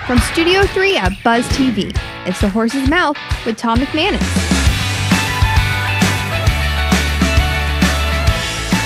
From Studio 3 at Buzz TV, it's The Horse's Mouth with Tom McManus.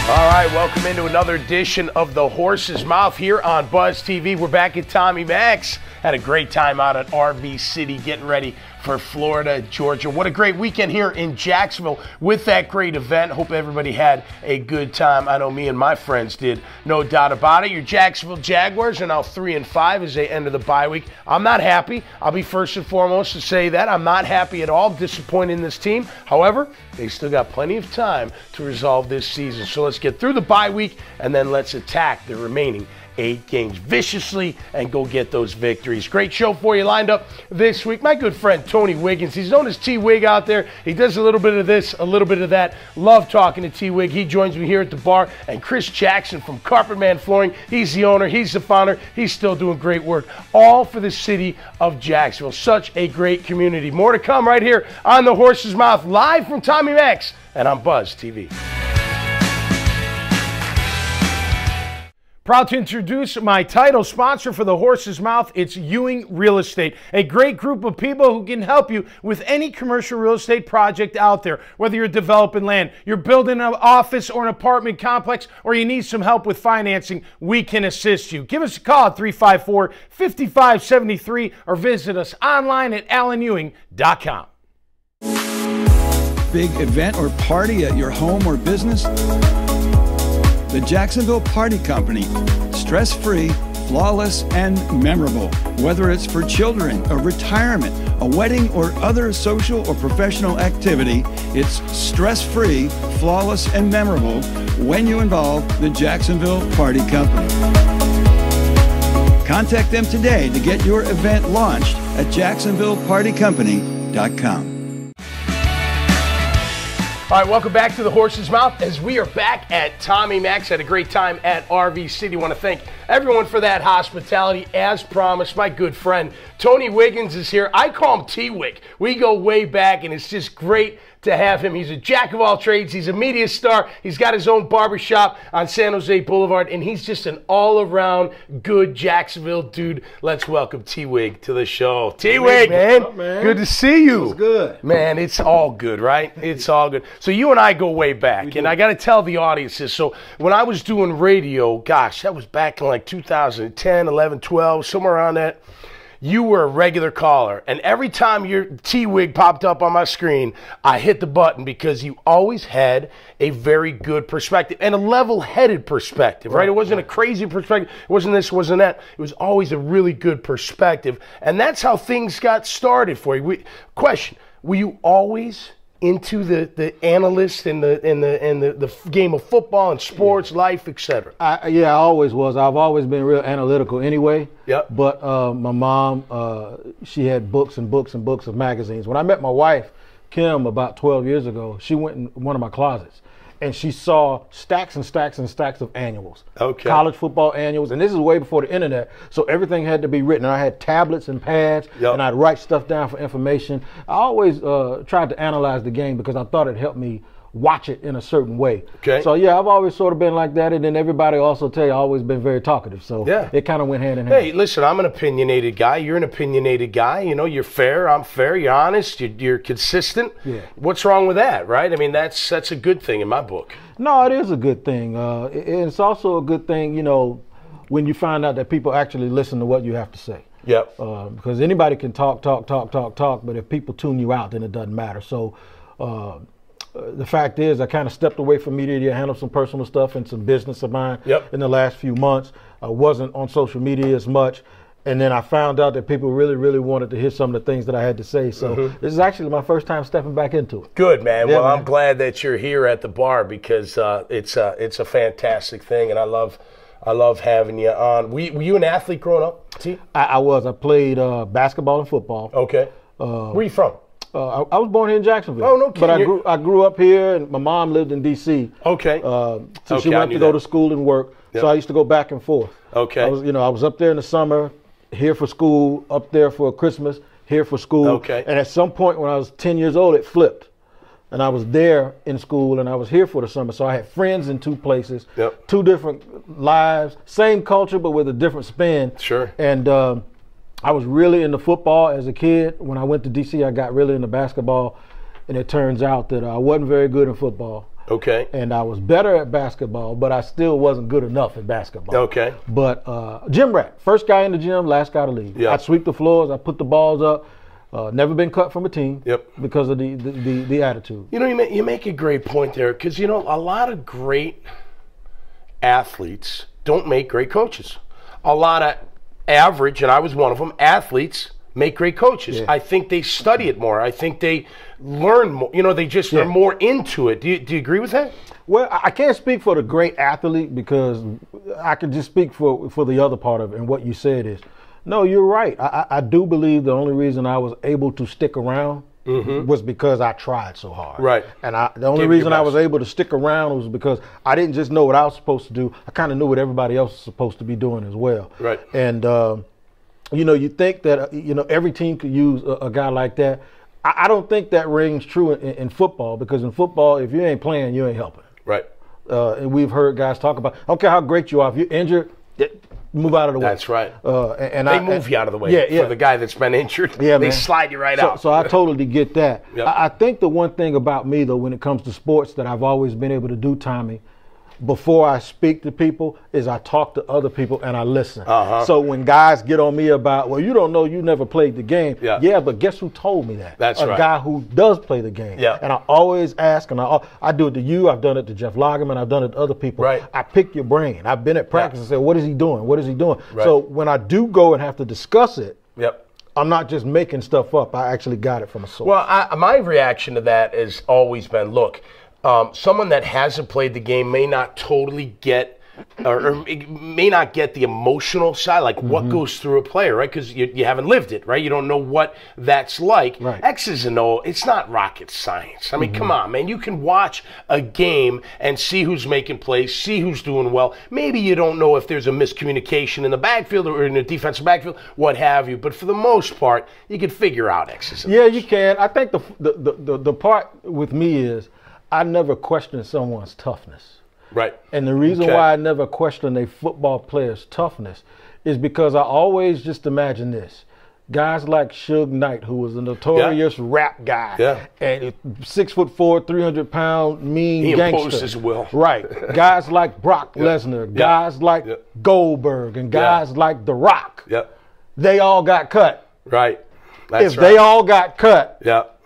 All right, welcome into another edition of The Horse's Mouth here on Buzz TV. We're back at Tommy Max. Had a great time out at RV City getting ready for Florida, Georgia. What a great weekend here in Jacksonville with that great event. Hope everybody had a good time. I know me and my friends did, no doubt about it. Your Jacksonville Jaguars are now 3-5 as they enter the bye week. I'm not happy. I'll be first and foremost to say that. I'm not happy at all. Disappointed in this team. However, they still got plenty of time to resolve this season. So let's get through the bye week and then let's attack the remaining 8 games viciously and go get those victories. Great show for you lined up this week. My good friend Tony Wiggins, he's known as T-Wig out there. He does a little bit of this, a little bit of that. Love talking to T-Wig. He joins me here at the bar. And Chris Jackson from Carpet Man Flooring, he's the owner, he's the founder. He's still doing great work, all for the city of Jacksonville. Such a great community. More to come right here on The Horse's Mouth, live from Tommy Max and on Buzz TV. Proud to introduce my title sponsor for The Horse's Mouth. It's Ewing Real Estate, a great group of people who can help you with any commercial real estate project out there. Whether you're developing land, you're building an office or an apartment complex, or you need some help with financing, we can assist you. Give us a call at 354-5573 or visit us online at alanewing.com. Big event or party at your home or business? The Jacksonville Party Company. Stress-free, flawless, and memorable. Whether it's for children, a retirement, a wedding, or other social or professional activity, it's stress-free, flawless, and memorable when you involve the Jacksonville Party Company. Contact them today to get your event launched at jacksonvillepartycompany.com. All right, welcome back to The Horse's Mouth as we are back at Tommy Max. Had a great time at RV City. Want to thank everyone for that hospitality. As promised, my good friend Tony Wiggins is here. I call him T-Wig. We go way back, and it's just great to have him. He's a jack of all trades. He's a media star. He's got his own barbershop on San Jose Boulevard, and he's just an all-around good Jacksonville dude. Let's welcome T-Wig to the show. T-Wig, man. Up, man. Good to see you. It's good. Man, it's all good, right? It's all good. So you and I go way back, and I got to tell the audience this. So when I was doing radio, gosh, that was back in like 2010, 11, 12, somewhere around that. You were a regular caller, and every time your T-Wig popped up on my screen, I hit the button because you always had a very good perspective and a level-headed perspective, right? It wasn't a crazy perspective. It wasn't this, wasn't that. It was always a really good perspective, and that's how things got started for you. Question, were you always into the analyst and the game of football and sports, life, etc.? I always was. I've always been real analytical anyway. Yep. But my mom, she had books and books and books of magazines. When I met my wife, Kim, about 12 years ago, she went in one of my closets, and she saw stacks and stacks and stacks of annuals. Okay. College football annuals, and this is way before the internet, so everything had to be written. I had tablets and pads, and I'd write stuff down for information. I always tried to analyze the game because I thought it helped me watch it in a certain way. Okay. So yeah, I've always sort of been like that, and then everybody also tell you I've always been very talkative. So yeah, it kind of went hand in hand. Hey, listen, I'm an opinionated guy. You're an opinionated guy. You know, you're fair. I'm fair. You're honest. You're consistent. Yeah. What's wrong with that, right? I mean, that's a good thing in my book. No, it is a good thing. It's also a good thing, you know, when you find out that people actually listen to what you have to say. Yep. Because anybody can talk, but if people tune you out, then it doesn't matter. So. The fact is, I kind of stepped away from media to handle some personal stuff and some business of mine in the last few months. I wasn't on social media as much. And then I found out that people really, really wanted to hear some of the things that I had to say. So this is actually my first time stepping back into it. Good, man. Yeah, well, man. I'm glad that you're here at the bar because it's a fantastic thing, and I love having you on. Were you an athlete growing up, T? I was. I played basketball and football. Okay. Where are you from? I was born here in Jacksonville. Oh, no kidding. But I grew up here, and my mom lived in D.C. Okay. So she went to go to school and work. Yep. So I used to go back and forth. Okay. I was up there in the summer, here for school, up there for Christmas, here for school. Okay. And at some point when I was 10 years old, it flipped. And I was there in school, and I was here for the summer. So I had friends in two places, two different lives, same culture, but with a different spin. Sure. And I was really into football as a kid. When I went to D.C., I got really into basketball, and it turns out that I wasn't very good in football. Okay. And I was better at basketball, but I still wasn't good enough at basketball. Okay. But gym rat, first guy in the gym, last guy to leave. Yeah. I'd sweep the floors, I put the balls up. Never been cut from a team. Yep. Because of the attitude. You know, you make a great point there, because, you know, a lot of great athletes don't make great coaches. A lot of average, and I was one of them, athletes make great coaches. Yeah. I think they study it more. I think they learn more. You know, they just are more into it. Do you agree with that? Well, I can't speak for the great athlete, because I can just speak for the other part of it, and what you said is, no, you're right. I do believe the only reason I was able to stick around was because I tried so hard. Right. And the only reason I was able to stick around was because I didn't just know what I was supposed to do. I kind of knew what everybody else was supposed to be doing as well. Right. And, you know, you think that, you know, every team could use a guy like that. I don't think that rings true in football, because in football, if you ain't playing, you ain't helping. Right. And we've heard guys talk about, I don't care how great you are, if you're injured, move out of the way. That's right. And they move you out of the way for the guy that's been injured. Yeah, they man. slide you right out. So I totally get that. Yep. I think the one thing about me, though, when it comes to sports that I've always been able to do, Tommy, before I speak to people, is I talk to other people and I listen. So when guys get on me about, well, you don't know, you never played the game. Yeah, but guess who told me that? That's a guy who does play the game. Yeah. And I always ask, and I do it to you, I've done it to Jeff Lagerman, I've done it to other people. Right. I pick your brain. I've been at practice and said, what is he doing? What is he doing? Right. So when I do go and have to discuss it, Yep. I'm not just making stuff up. I actually got it from a source. Well, my reaction to that has always been, look, someone that hasn't played the game may not totally get, or may not get the emotional side, like what goes through a player, right? Because you haven't lived it, right? You don't know what that's like. Right. X's and O's, it's not rocket science. I mean, come on, man. You can watch a game and see who's making plays, see who's doing well. Maybe you don't know if there's a miscommunication in the backfield or in the defensive backfield, what have you. But for the most part, you can figure out X's and O's. Yeah, you can. I think the part with me is I never question someone's toughness. Right. And the reason why I never question a football player's toughness is because I always just imagine this. Guys like Suge Knight, who was a notorious rap guy, and 6'4", 300-pound mean gangster. He imposed his will. Right. Guys like Brock Lesnar, guys like Goldberg, and guys like The Rock. They all got cut. Right. That's if they all got cut,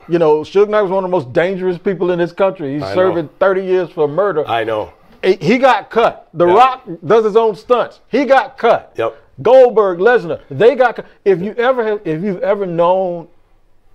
you know, Suge Knight was one of the most dangerous people in this country. He's serving 30 years for murder. I know. He got cut. The Rock does his own stunts. He got cut. Yep. Goldberg, Lesnar, they got cut. If you've ever known,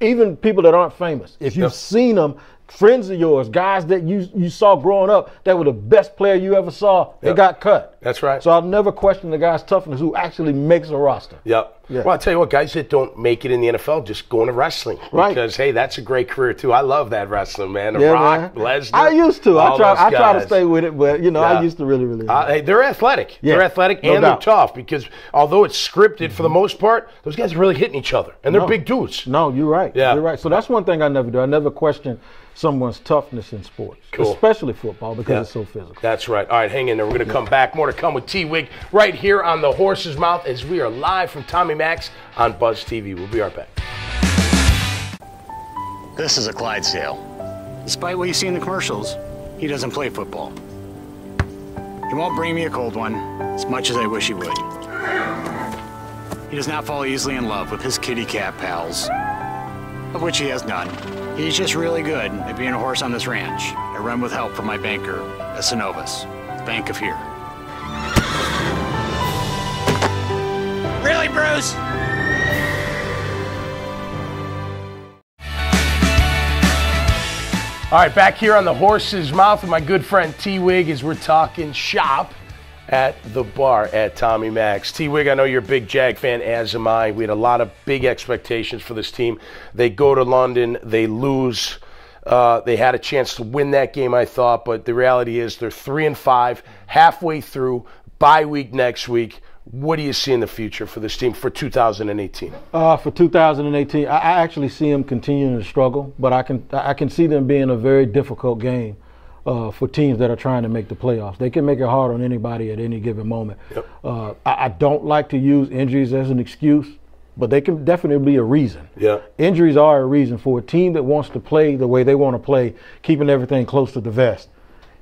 even people that aren't famous, if you've seen them, friends of yours, guys that you saw growing up, that were the best player you ever saw, they got cut. That's right. So I'll never question the guy's toughness who actually makes a roster. Yeah. Well, I'll tell you what, guys that don't make it in the NFL just go into wrestling. Right. Because, hey, that's a great career, too. I love that wrestling, man. Yeah, Rock, man. Lesnar. I used to. I try to guys. stay with it, but, you know, I used to really. Hey, they're athletic. Yeah, they're athletic no and doubt. they're tough because although it's scripted for the most part, those guys are really hitting each other. And they're big dudes. No, you're right. Yeah. You're right. So that's one thing I never do. I never question someone's toughness in sports, especially football, because it's so physical. That's right. All right, hang in there. We're going to come back. More to come with T-Wig right here on The Horse's Mouth as we are live from Tommy Max on Buzz TV. We'll be right back. This is a Clydesdale. Despite what you see in the commercials, he doesn't play football. He won't bring me a cold one, as much as I wish he would. He does not fall easily in love with his kitty cat pals, of which he has none. He's just really good at being a horse on this ranch. I run with help from my banker, at Synovus, Bank of Here. Really, Bruce? All right, back here on The Horse's Mouth with my good friend T-Wig as we're talking shop at the bar at Tommy Max. T-Wig, I know you're a big Jag fan, as am I. We had a lot of big expectations for this team. They go to London, they lose. They had a chance to win that game, I thought, but the reality is they're 3-5, halfway through, bye week next week. What do you see in the future for this team for 2018? For 2018, I actually see them continuing to struggle, but I can see them being a very difficult game for teams that are trying to make the playoffs. They can make it hard on anybody at any given moment. I don't like to use injuries as an excuse, but they can definitely be a reason. Yeah. Injuries are a reason for a team that wants to play the way they want to play, keeping everything close to the vest.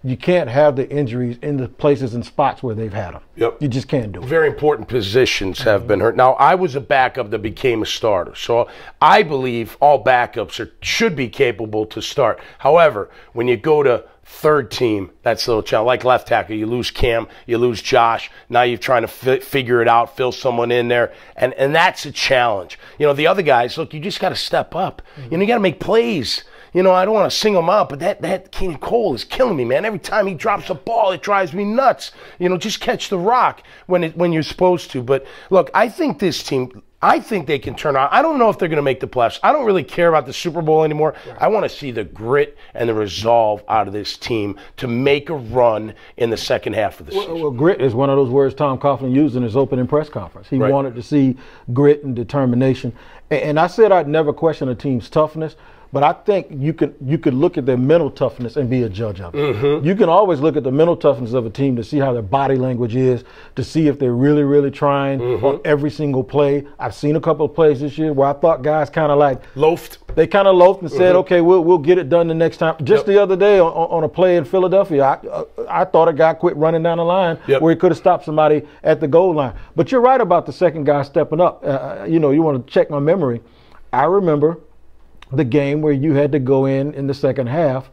You can't have the injuries in the places and spots where they've had them. Yep. You just can't do it. Very important positions have been hurt. Now, I was a backup that became a starter, so I believe all backups should be capable to start. However, when you go to third team, that's a little challenge. Like left tackle, you lose Cam, you lose Josh. Now you're trying to figure it out, fill someone in there, and that's a challenge. You know, the other guys, look, you just got to step up. You know, you got to make plays. You know, I don't want to single him out, but that Keenan Cole is killing me, man. Every time he drops a ball, it drives me nuts. You know, just catch the rock when you're supposed to. But look, I think this team, I think they can turn out. I don't know if they're going to make the playoffs. I don't really care about the Super Bowl anymore. Right. I want to see the grit and the resolve out of this team to make a run in the second half of the season. Well, grit is one of those words Tom Coughlin used in his opening press conference. He wanted to see grit and determination. And I said I'd never question a team's toughness. But I think you could look at their mental toughness and be a judge of it. Mm-hmm. You can always look at the mental toughness of a team to see how their body language is, to see if they're really, really trying on every single play. I've seen a couple of plays this year where I thought guys kind of like loafed. They kind of loafed and said, okay, we'll get it done the next time. Just the other day on a play in Philadelphia, I thought a guy quit running down the line where he could have stopped somebody at the goal line. But you're right about the second guy stepping up. You know, you want to check my memory. I remember the game where you had to go in the second half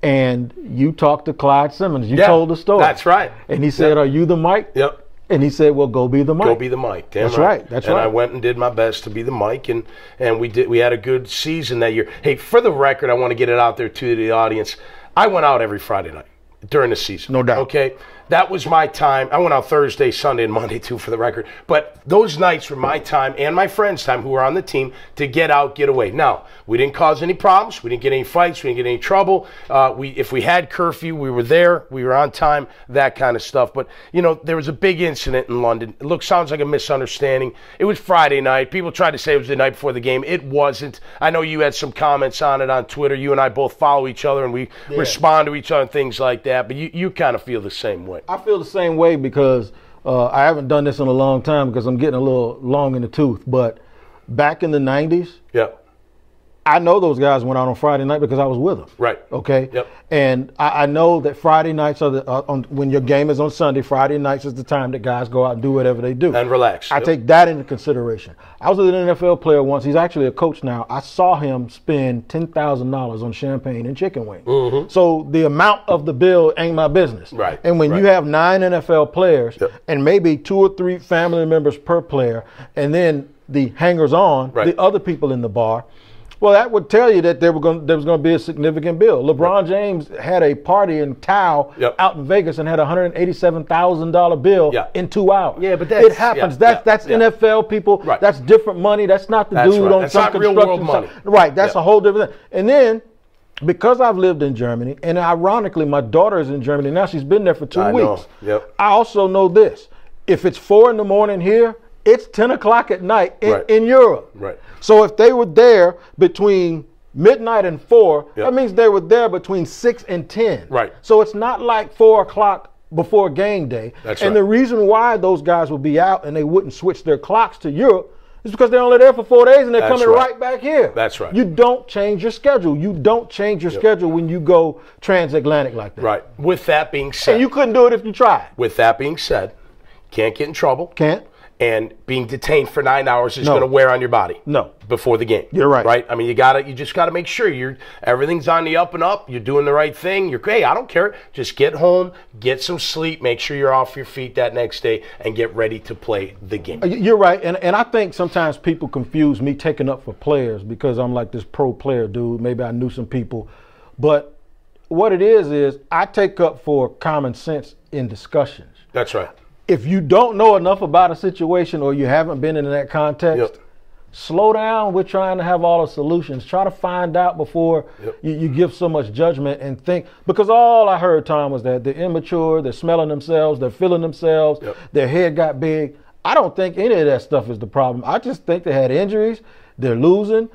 and you talked to Clyde Simmons. You told the story. That's right. And he said, are you the Mike? Yep. And he said, well, go be the Mike. Go be the Mike. Damn That's right. That's and right. I went and did my best to be the Mike, and we had a good season that year. Hey, for the record, I want to get it out there to the audience. I went out every Friday night during the season. No doubt. Okay? That was my time. I went out Thursday, Sunday, and Monday, too, for the record. But those nights were my time and my friends' time who were on the team to get out, get away. Now, we didn't cause any problems. We didn't get any fights. We didn't get any trouble. If we had curfew, we were there. We were on time, that kind of stuff. But, you know, there was a big incident in London. It sounds like a misunderstanding. It was Friday night. People tried to say it was the night before the game. It wasn't. I know you had some comments on it on Twitter. You and I both follow each other, and we respond to each other and things like that. But you kind of feel the same way. I feel the same way because I haven't done this in a long time because I'm getting a little long in the tooth. But back in the 90s, I know those guys went out on Friday night because I was with them. Right. Okay? Yep. And I know that Friday nights are when your game is on Sunday, Friday nights is the time that guys go out and do whatever they do. And relax. I take that into consideration. I was with an NFL player once. He's actually a coach now. I saw him spend $10,000 on champagne and chicken wings. Mm-hmm. So the amount of the bill ain't my business. Right. And when you have 9 NFL players and maybe 2 or 3 family members per player, and then the hangers-on, the other people in the bar, well, that would tell you that there was going to be a significant bill. LeBron James had a party in Tao out in Vegas and had a $187,000 bill in 2 hours. Yeah, but it happens. That's NFL people. Right. That's different money. That's not the dude on some construction. Real world money. Right. That's a whole different thing. And then, because I've lived in Germany, and ironically, my daughter is in Germany now. She's been there for 2 weeks. I also know this: if it's 4 a.m. here, it's 10 o'clock at night in Europe. Right. So if they were there between midnight and 4, that means they were there between 6 and 10. Right. So it's not like 4 o'clock before game day. That's and the reason why those guys would be out and they wouldn't switch their clocks to Europe is because they're only there for 4 days and they're coming right back here. That's right. You don't change your schedule. You don't change your schedule when you go transatlantic like that. Right. With that being said. And you couldn't do it if you tried. With that being said, can't get in trouble. Can't. And being detained for 9 hours is going to wear on your body. No. Before the game. You're right. Right? I mean, you just got to make sure everything's on the up and up. You're doing the right thing. Hey, I don't care. Just get home, get some sleep, make sure you're off your feet that next day, and get ready to play the game. You're right. And I think sometimes people confuse me taking up for players because I'm like this pro player dude. Maybe I knew some people. But what it is I take up for common sense in discussions. That's right. If you don't know enough about a situation or you haven't been in that context, slow down. We're trying to have all the solutions. Try to find out before you give so much judgment and think. Because all I heard, Tom, was that they're immature, they're smelling themselves, they're feeling themselves, their head got big. I don't think any of that stuff is the problem. I just think they had injuries, they're losing,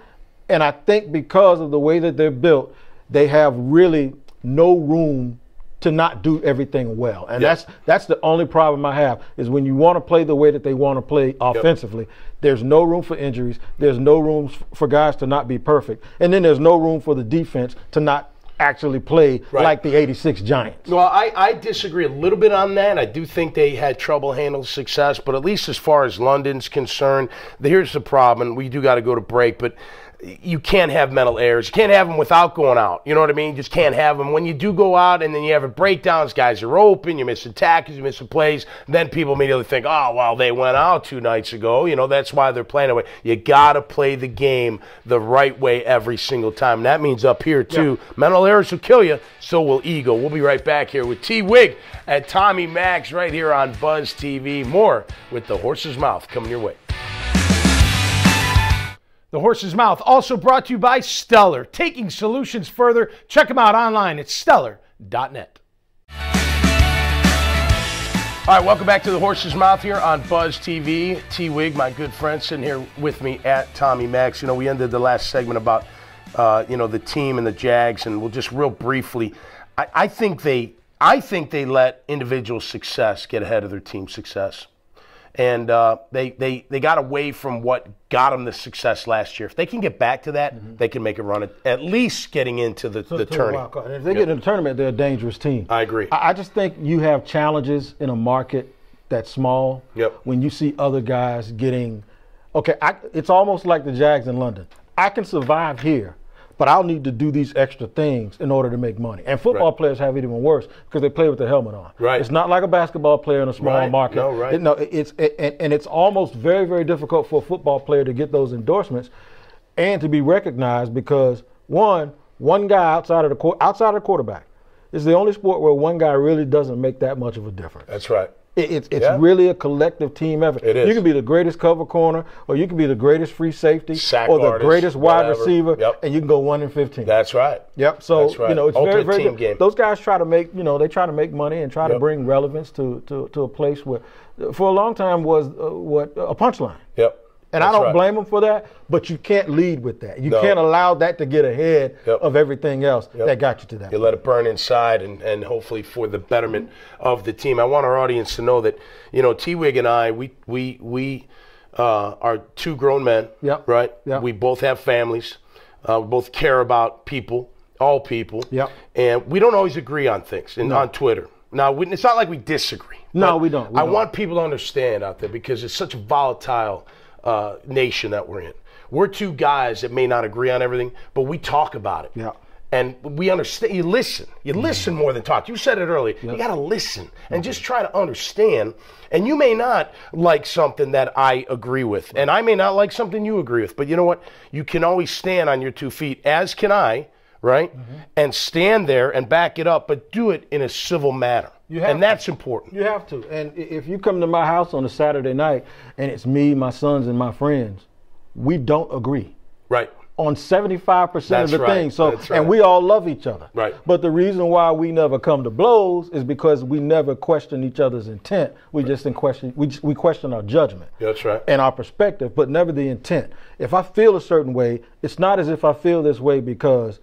and I think because of the way that they're built, they have really no room to not do everything well. And that's the only problem I have, is when you want to play the way that they want to play offensively, there's no room for injuries. There's no room for guys to not be perfect. And then there's no room for the defense to not actually play like the '86 Giants. Well, I disagree a little bit on that. I do think they had trouble handling success, but at least as far as London's concerned, here's the problem. We do got to go to break, but you can't have mental errors. You can't have them without going out. You know what I mean? You just can't have them. When you do go out and then you have a breakdowns, guys are open, you're missing tackles, you're missing plays, then people immediately think, oh, well, they went out 2 nights ago. You know, that's why they're playing that way. You got to play the game the right way every single time. And that means up here, too. Yeah. Mental errors will kill you, so will ego. We'll be right back here with T-Wig and Tommy Max right here on Buzz TV. More with The Horse's Mouth coming your way. The Horse's Mouth, also brought to you by Stellar. Taking solutions further. Check them out online at stellar.net. All right, welcome back to The Horse's Mouth here on Buzz TV. T-Wig, my good friend, sitting here with me at Tommy Max. You know, we ended the last segment about, the team and the Jags, and we'll just real briefly. I think they let individual success get ahead of their team success. And they got away from what got them the success last year. If they can get back to that, they can make a run at least getting into the tournament. And if they get in the tournament, they're a dangerous team. I agree. I just think you have challenges in a market that's small. Yep. When you see other guys getting – it's almost like the Jags in London. I can survive here, but I'll need to do these extra things in order to make money. And football players have it even worse because they play with their helmet on. Right. It's not like a basketball player in a small market. No, right. It's almost very, very difficult for a football player to get those endorsements and to be recognized because, one guy outside of the quarterback is the only sport where one guy really doesn't make that much of a difference. That's right. It's really a collective team effort. It is. You can be the greatest cover corner, or you can be the greatest free safety, or the greatest wide receiver, and you can go 1-15. That's right. Yep. So it's ultimate very, very team game. Those guys try to make make money and try to bring relevance to a place where, for a long time, was a punchline. Yep. And I don't blame them for that, but you can't lead with that. You can't allow that to get ahead of everything else that got you to that. You let it burn inside and hopefully for the betterment of the team. I want our audience to know that, T-Wig and I, we are 2 grown men, right? Yep. We both have families. We both care about people, all people. Yep. And we don't always agree on things on Twitter. Now, it's not like we disagree. No, we don't. I want people to understand out there because it's such a volatile nation that we're in. We're 2 guys that may not agree on everything, but we talk about it. Yeah. And we understand. You listen. You listen more than talk. You said it earlier. You got to listen and just try to understand. And you may not like something that I agree with, and I may not like something you agree with. But you know what? You can always stand on your 2 feet, as can I, right? And stand there and back it up, but do it in a civil manner. And that's important. You have to. And if you come to my house on a Saturday night and it's me, my sons, and my friends, we don't agree. Right. On 75% of the things. So, That's right. And we all love each other. Right. But the reason why we never come to blows is because we never question each other's intent. We just we question our judgment. That's right. And our perspective, but never the intent. If I feel a certain way, it's not as if I feel this way because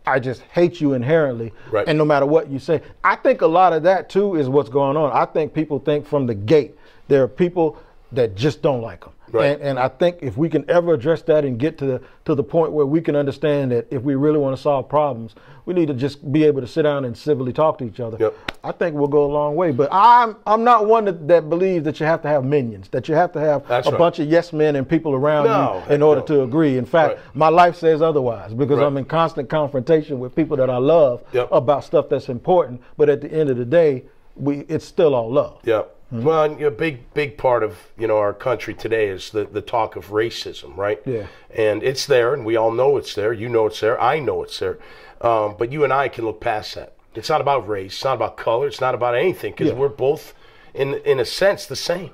I just hate you inherently, and no matter what you say. I think a lot of that, too, is what's going on. I think people think from the gate there are people that just don't like them. Right. And I think if we can ever address that and get to the point where we can understand that if we really want to solve problems, we need to just be able to sit down and civilly talk to each other. Yep. I think we'll go a long way. But I'm not one that believes that you have to have minions, that you have to have bunch of yes men and people around you in order to agree. In fact, my life says otherwise because I'm in constant confrontation with people that I love about stuff that's important. But at the end of the day, it's still all love. Yep. Well, a big part of our country today is the talk of racism, right? Yeah. And it's there, and we all know it's there. You know it's there. I know it's there. But you and I can look past that. It's not about race. It's not about color. It's not about anything because we're both, in a sense, the same.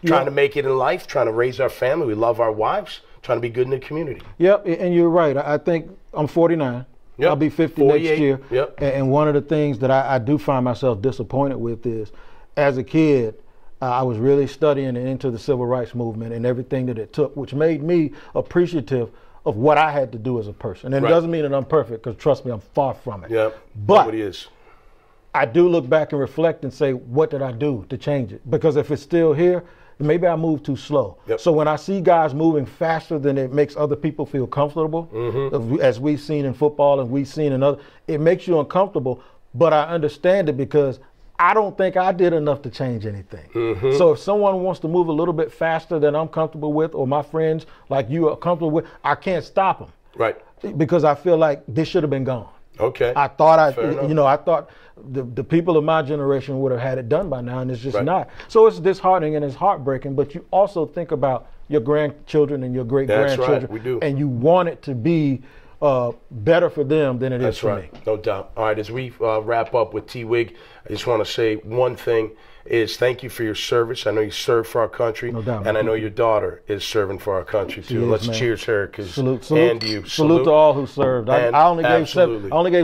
Trying to make it in life, trying to raise our family. We love our wives, trying to be good in the community. Yep, and you're right. I think I'm 49. Yep. I'll be 50 next year. Yep. And one of the things that I do find myself disappointed with is, as a kid, I was really studying and into the civil rights movement and everything that it took, which made me appreciative of what I had to do as a person. And it doesn't mean that I'm perfect, because trust me, I'm far from it. Yeah, but nobody is. I do look back and reflect and say, what did I do to change it? Because if it's still here, maybe I moved too slow. Yep. So when I see guys moving faster than it makes other people feel comfortable, as we've seen in football and we've seen in other, it makes you uncomfortable. But I understand it because I don't think I did enough to change anything. So if someone wants to move a little bit faster than I'm comfortable with, or my friends like you are comfortable with, I can't stop them. Right. Because I feel like this should have been gone. Okay. I thought I thought the people of my generation would have had it done by now, and it's just not. So it's disheartening and it's heartbreaking, but you also think about your grandchildren and your great-grandchildren. That's right, we do. And you want it to be better for them than it is for me. No doubt. All right, as we wrap up with T-Wig, I just want to say one thing is thank you for your service. I know you served for our country, no doubt, and I know your daughter is serving for our country too. Let's cheers her, because and you. Salute to all who served. I only gave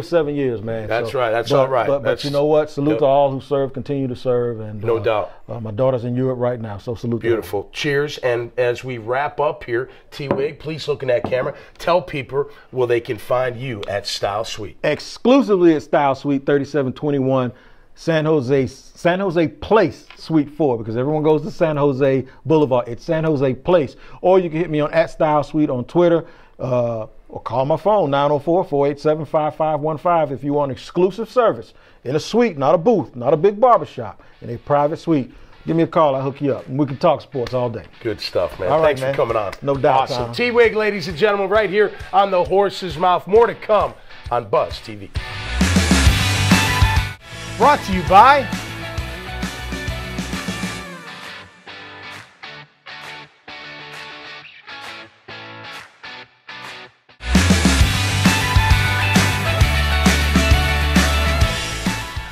7 years, man. That's right. That's all right. But you know what? Salute to all who served. Continue to serve, and no doubt. My daughter's in Europe right now, so salute. Beautiful. To her. Cheers. And as we wrap up here, T-Wig, please look in that camera. Tell people where they can find you at Style Suite. Exclusively at Style Suite, 3721 San Jose Place, Suite 4, because everyone goes to San Jose Boulevard. It's San Jose Place. Or you can hit me on @StyleSuite on Twitter, or call my phone, 904-487-5515, if you want exclusive service in a suite, not a booth, not a big barbershop, in a private suite. Give me a call, I'll hook you up, and we can talk sports all day. Good stuff, man. All right, Thanks for coming on. No doubt. Awesome. Tom. T-Wig, ladies and gentlemen, right here on the Horse's Mouth. More to come on Buzz TV. Brought to you by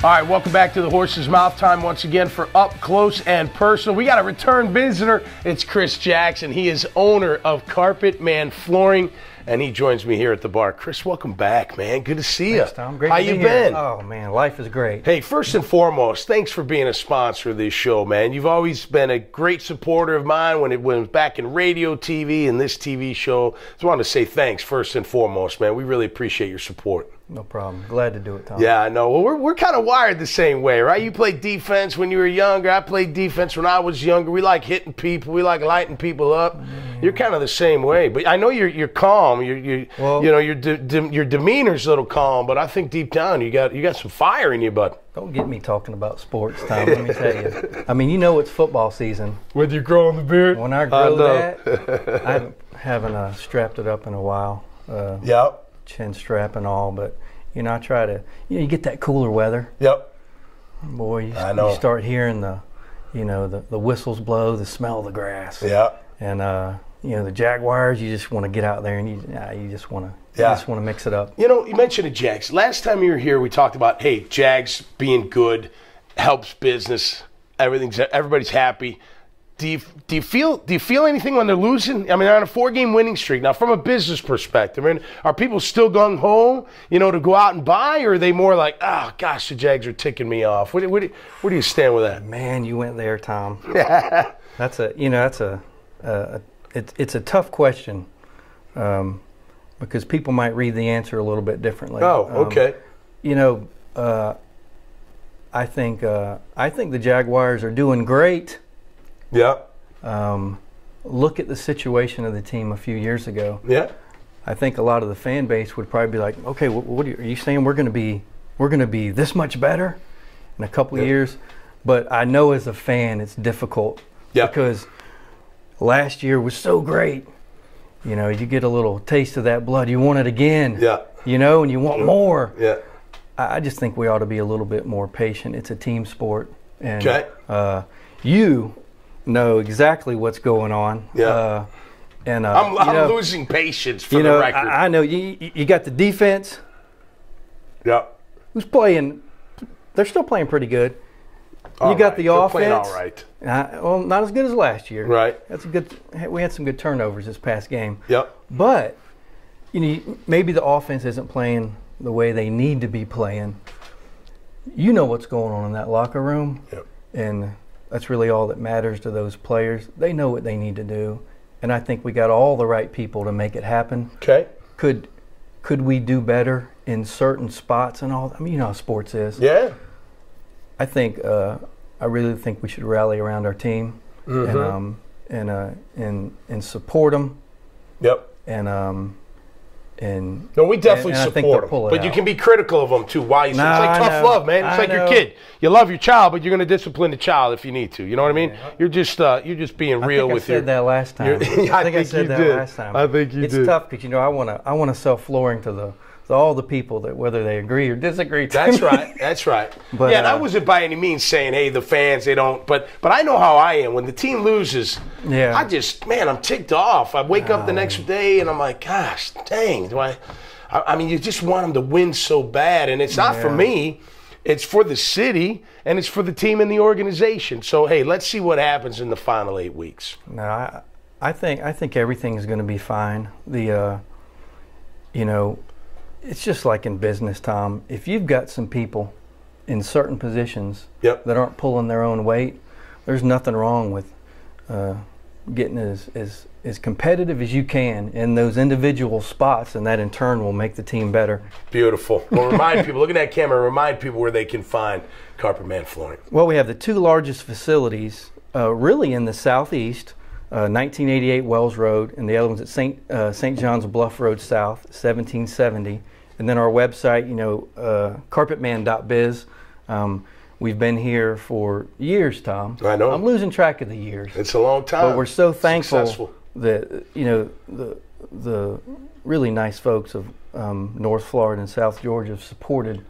All right, welcome back to the Horse's Mouth. Time once again for Up Close and Personal. We got a return visitor. It's Chris Jackson. He is owner of Carpet Man Flooring, and he joins me here at the bar. Chris, welcome back, man. Good to see you. Thanks, Tom. Great How to be you here. been? Oh, man, life is great. Hey, first and foremost, thanks for being a sponsor of this show, man. You've always been a great supporter of mine when it was back in radio, TV, and this TV show. Just wanted to say thanks first and foremost, man. We really appreciate your support. No problem. Glad to do it, Tom. Yeah, I know. Well, we're kind of wired the same way, right? You played defense when you were younger. I played defense when I was younger. We like hitting people. We like lighting people up. You're kind of the same way, but I know you're calm. Your demeanor's a little calm, but I think deep down you got some fire in you, bud. Don't get me talking about sports, Tom. Let me tell you. I mean, you know it's football season. With you growing the beard? When I grow that, I haven't strapped it up in a while. Yep. Chin strap and all, but I try to. You get that cooler weather. Yep. Boy, you start hearing the whistles blow, the smell of the grass. Yeah. And the Jaguars, you just want to get out there and you just want to mix it up. You mentioned the Jags. Last time you were here, we talked about, hey, Jags being good helps business. Everybody's happy. Do you feel anything when they're losing? I mean, they're on a 4-game winning streak. Now, from a business perspective, I mean, are people still gung-ho, to go out and buy, or are they more like, oh, gosh, the Jags are ticking me off? Where do you stand with that? Man, you went there, Tom. It's a tough question because people might read the answer a little bit differently. Oh, okay. I think the Jaguars are doing great. Yeah. Look at the situation of the team a few years ago. Yeah. I think a lot of the fan base would probably be like, okay, what are you saying? We're going to be this much better in a couple of years. But I know as a fan, it's difficult because last year was so great. You get a little taste of that blood. You want it again. Yeah. And you want more. Yeah. I just think we ought to be a little bit more patient. It's a team sport, and you know exactly what's going on. Yeah. I'm losing patience for the record. I know you got the defense. Yeah. Who's playing? They're still playing pretty good. You got the offense. Playing all right. Well, not as good as last year. Right. We had some good turnovers this past game. Yep. But maybe the offense isn't playing the way they need to be playing. You know what's going on in that locker room. Yep. And that's really all that matters to those players. They know what they need to do, and I think we got all the right people to make it happen. Okay. Could we do better in certain spots and all? I mean, you know how sports is. Yeah. I think I really think we should rally around our team and support them. Yep. No, we definitely support them. But you can be critical of them too. Why? It's like tough love, man. It's like your kid. You love your child, but you're going to discipline the child if you need to. You know what I mean? You're just being real with your. I said that last time. I think I said that last time. I think you did. It's tough because I want to sell flooring to all the people that whether they agree or disagree. That's right. That's right. But and I wasn't by any means saying, hey, the fans, they don't. But I know how I am when the team loses. Yeah. I'm ticked off. I wake up the next day and I'm like, gosh, dang, I mean, you just want them to win so bad, and it's not for me. It's for the city, and it's for the team and the organization. So, hey, let's see what happens in the final 8 weeks. No, I think everything is going to be fine. It's just like in business, Tom. If you've got some people in certain positions that aren't pulling their own weight, there's nothing wrong with getting as competitive as you can in those individual spots, and that in turn will make the team better. Beautiful. Well, remind people, look at that camera, remind people where they can find Carpet Man Flooring. Well, we have the 2 largest facilities really in the southeast, 1988 Wells Road, and the other one's at St. John's Bluff Road South, 1770. And then our website, carpetman.biz. We've been here for years, Tom. I know. I'm losing track of the years. It's a long time. But we're so thankful that, the really nice folks of North Florida and South Georgia have supported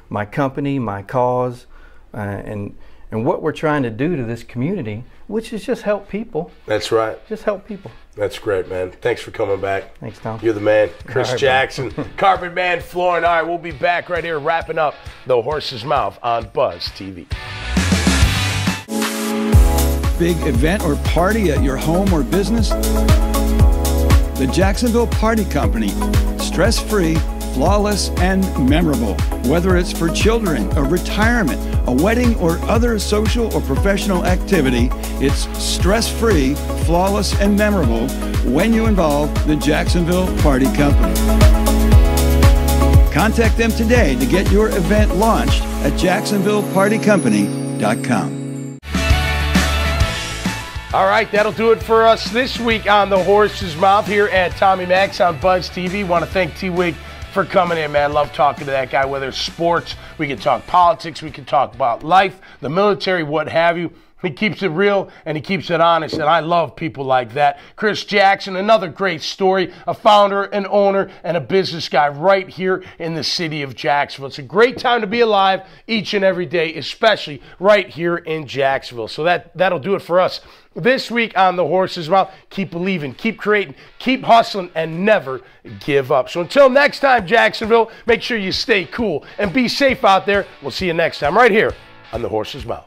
my company, my cause, and what we're trying to do to this community, which is just help people. That's right. Just help people. That's great, man. Thanks for coming back. Thanks, Tom. You're the man. Chris Jackson, Carpet Man Flooring. All right, we'll be back right here wrapping up The Horse's Mouth on Buzz TV. Big event or party at your home or business? The Jacksonville Party Company. Stress-free, flawless, and memorable. Whether it's for children, a retirement, a wedding, or other social or professional activity, it's stress-free, flawless, and memorable when you involve the Jacksonville Party Company. Contact them today to get your event launched at jacksonvillepartycompany.com. All right, that'll do it for us this week on The Horse's Mouth here at Tommy Max on Buzz TV. Want to thank T-Wig for coming in, man. Love talking to that guy, whether it's sports, we can talk politics, we can talk about life, the military, what have you. He keeps it real and he keeps it honest, and I love people like that. Chris Jackson, another great story, a founder, an owner, and a business guy right here in the city of Jacksonville. It's a great time to be alive each and every day, especially right here in Jacksonville. So that'll do it for us this week on The Horse's Mouth. Keep believing, keep creating, keep hustling, and never give up. So until next time, Jacksonville, make sure you stay cool and be safe out there. We'll see you next time right here on The Horse's Mouth.